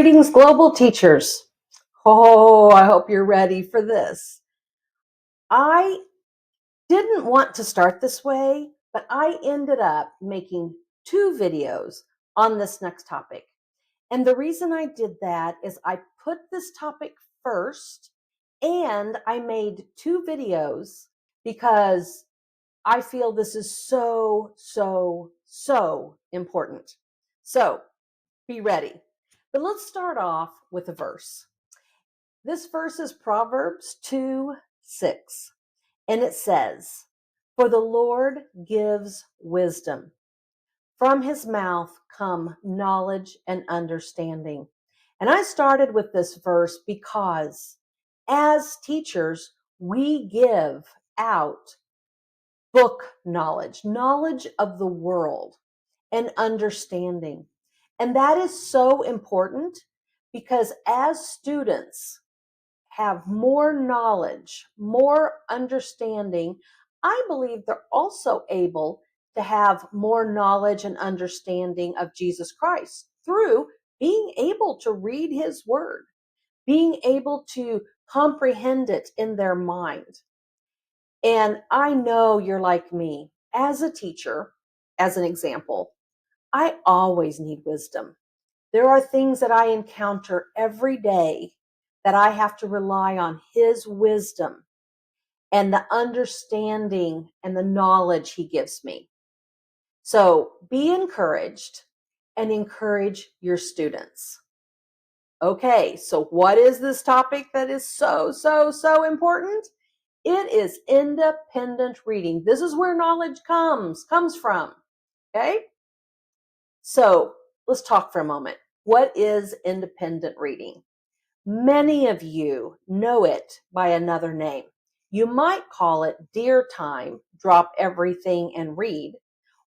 Greetings, global teachers. Oh, I hope you're ready for this. I didn't want to start this way, but I ended up making 2 videos on this next topic. And the reason I did that is I put this topic first and I made 2 videos because I feel this is so important. So be ready. But let's start off with a verse. This verse is Proverbs 2:6, and it says, "For the Lord gives wisdom. From his mouth come knowledge and understanding." And I started with this verse because as teachers, we give out book knowledge, knowledge of the world, and understanding. And that is so important because as students have more knowledge, more understanding, I believe they're also able to have more knowledge and understanding of Jesus Christ through being able to read his word, being able to comprehend it in their mind. And I know you're like me. As a teacher, as an example, I always need wisdom. There are things that I encounter every day that I have to rely on his wisdom and the understanding and the knowledge he gives me. So be encouraged and encourage your students. Okay, so what is this topic that is so important? It is independent reading. This is where knowledge comes from. Okay? So let's talk for a moment. What is independent reading? Many of you know it by another name. You might call it Dear Time, drop everything and read,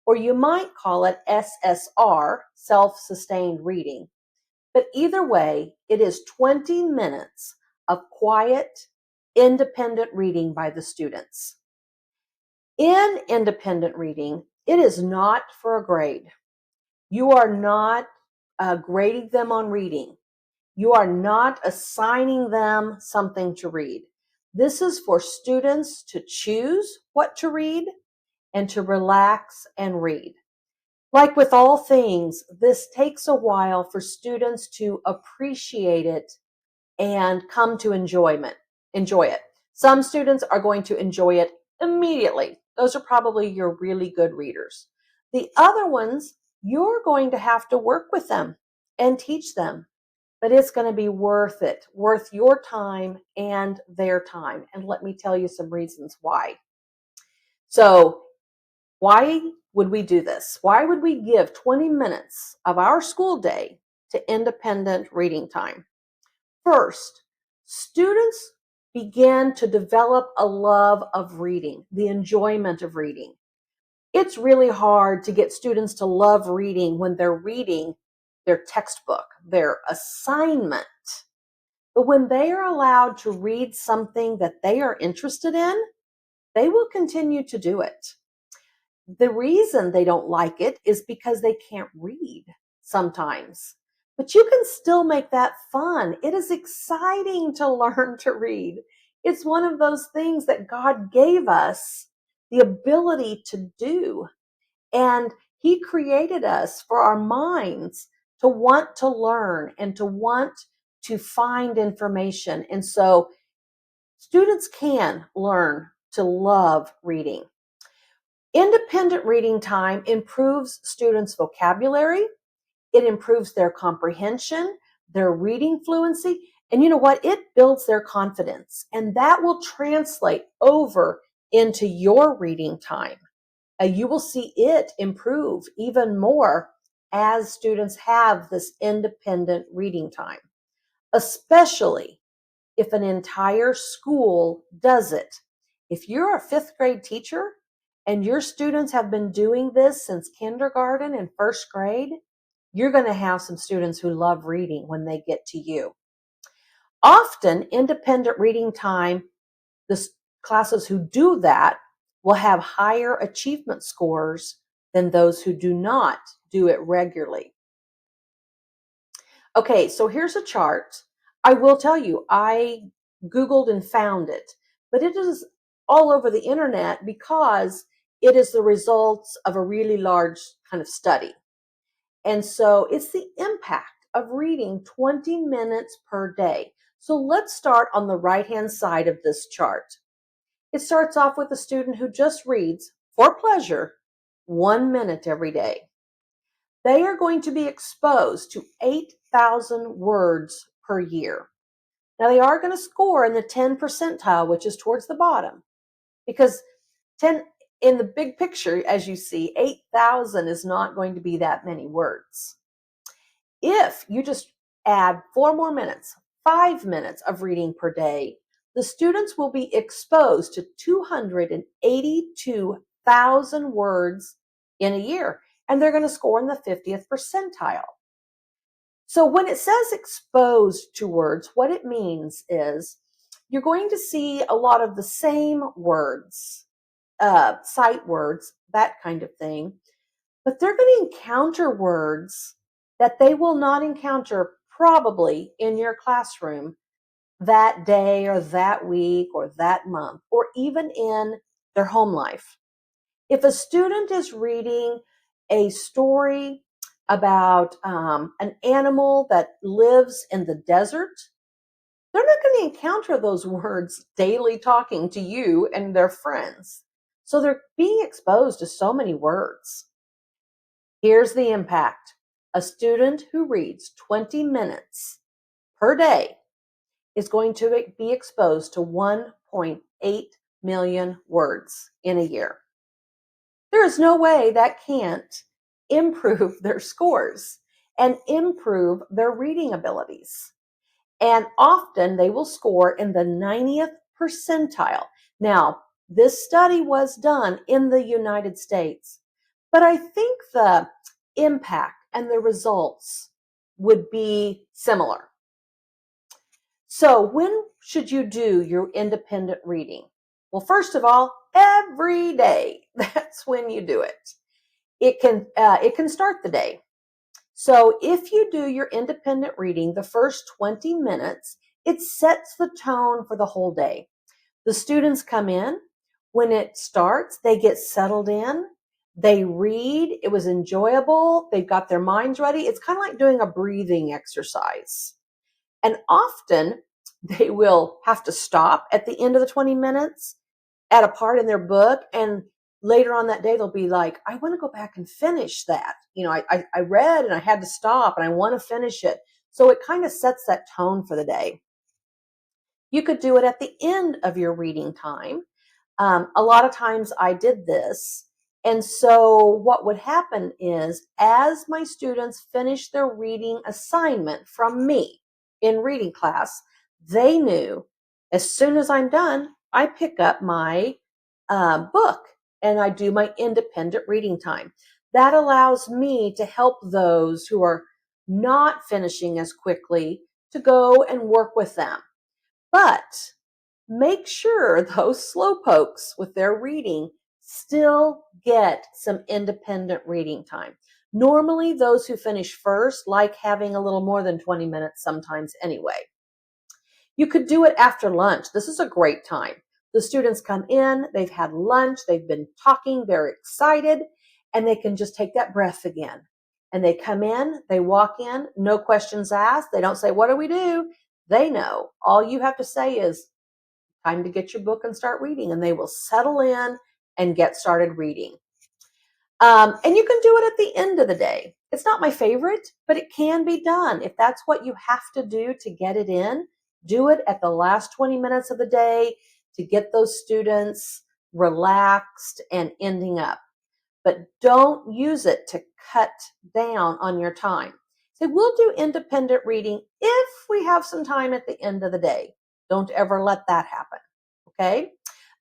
or you might call it SSR, self-sustained reading. But either way, it is 20 minutes of quiet, independent reading by the students. In independent reading, it is not for a grade. You are not grading them on reading. You are not assigning them something to read. This is for students to choose what to read and to relax and read. Like with all things, this takes a while for students to appreciate it and come to enjoy it. Some students are going to enjoy it immediately. Those are probably your really good readers. The other ones, you're going to have to work with them and teach them, but it's going to be worth it, worth your time and their time. And let me tell you some reasons why. So, why would we do this? Why would we give 20 minutes of our school day to independent reading time? First, students begin to develop a love of reading, the enjoyment of reading. It's really hard to get students to love reading when they're reading their textbook, their assignment. But when they are allowed to read something that they are interested in, they will continue to do it. The reason they don't like it is because they can't read sometimes. But you can still make that fun. It is exciting to learn to read. It's one of those things that God gave us the ability to do. And he created us for our minds to want to learn and to want to find information. And so students can learn to love reading. Independent reading time improves students' vocabulary. It improves their comprehension, their reading fluency, and you know what? It builds their confidence, and that will translate over into your reading time. You will see it improve even more as students have this independent reading time, especially if an entire school does it. If you're a 5th grade teacher and your students have been doing this since kindergarten and 1st grade, you're going to have some students who love reading when they get to you. Often, independent reading time, the classes who do that will have higher achievement scores than those who do not do it regularly. Okay, so here's a chart. I will tell you, I Googled and found it, but it is all over the internet because it is the results of a really large kind of study. And so it's the impact of reading 20 minutes per day. So let's start on the right-hand side of this chart. It starts off with a student who just reads for pleasure 1 minute every day. They are going to be exposed to 8,000 words per year. Now, they are going to score in the 10 percentile, which is towards the bottom, because 10 in the big picture, as you see, 8,000 is not going to be that many words. If you just add 4 more minutes, 5 minutes of reading per day, the students will be exposed to 282,000 words in a year, and they're going to score in the 50th percentile. So when it says exposed to words, what it means is you're going to see a lot of the same words, sight words, that kind of thing, but they're going to encounter words that they will not encounter probably in your classroom that day or that week or that month or even in their home life. If a student is reading a story about an animal that lives in the desert, they're not going to encounter those words daily talking to you and their friends. So they're being exposed to so many words. Here's the impact. A student who reads 20 minutes per day is going to be exposed to 1.8 million words in a year. There is no way that can't improve their scores and improve their reading abilities. And often they will score in the 90th percentile. Now, this study was done in the United States, but I think the impact and the results would be similar. So, when should you do your independent reading? Well, first of all, every day. That's when you do it. It can start the day. So if you do your independent reading the first 20 minutes, it sets the tone for the whole day. The students come in. When it starts, they get settled in. They read. It was enjoyable. They've got their minds ready. It's kind of like doing a breathing exercise. And often they will have to stop at the end of the 20 minutes at a part in their book, and later on that day they'll be like, I want to go back and finish that. I read and I had to stop and I want to finish it. So it kind of sets that tone for the day. You could do it at the end of your reading time. A lot of times I did this. And so what would happen is, as my students finish their reading assignment from me in reading class, they knew as soon as I'm done, I pick up my book and I do my independent reading time. That allows me to help those who are not finishing as quickly to go and work with them. But make sure those slowpokes with their reading still get some independent reading time. Normally, those who finish first like having a little more than 20 minutes sometimes anyway. You could do it after lunch. This is a great time. The students come in, they've had lunch, they've been talking, they're excited, and they can just take that breath again. And they come in, they walk in, no questions asked. They don't say, what do we do? They know. All you have to say is, time to get your book and start reading, and they will settle in and get started reading. And you can do it at the end of the day. It's not my favorite, but it can be done. If that's what you have to do to get it in, do it at the last 20 minutes of the day to get those students relaxed and ending up. But don't use it to cut down on your time. So we'll do independent reading if we have some time at the end of the day. Don't ever let that happen. Okay?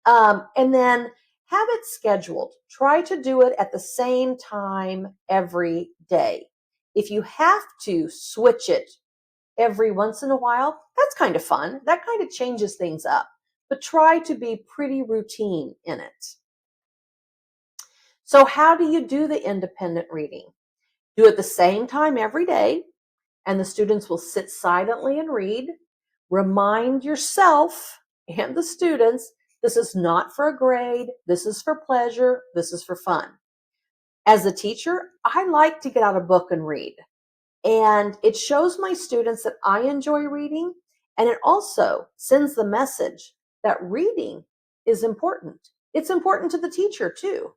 And then have it scheduled. Try to do it at the same time every day. If you have to switch it every once in a while, that's kind of fun. That kind of changes things up. But try to be pretty routine in it. So how do you do the independent reading? Do it the same time every day. and the students will sit silently and read. Remind yourself and the students, this is not for a grade, this is for pleasure, this is for fun. As a teacher, I like to get out a book and read. And it shows my students that I enjoy reading, and it also sends the message that reading is important. It's important to the teacher too.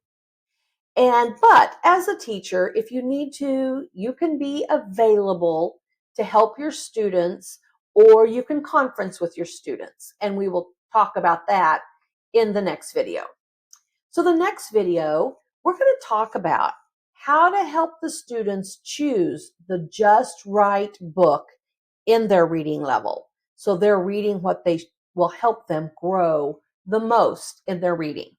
But as a teacher, if you need to, you can be available to help your students, or you can conference with your students. And we will talk about that in the next video. So the next video, we're going to talk about how to help the students choose the just right book in their reading level. So they're reading what they will help them grow the most in their reading.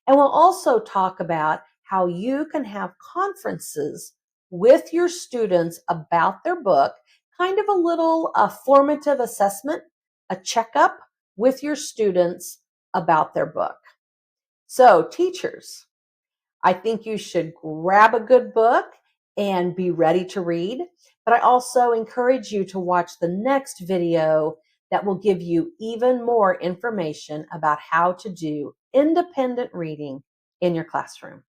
And we'll also talk about how you can have conferences with your students about their book, kind of a little formative assessment, a checkup with your students about their book. So teachers, I think you should grab a good book and be ready to read. But I also encourage you to watch the next video that will give you even more information about how to do independent reading in your classroom.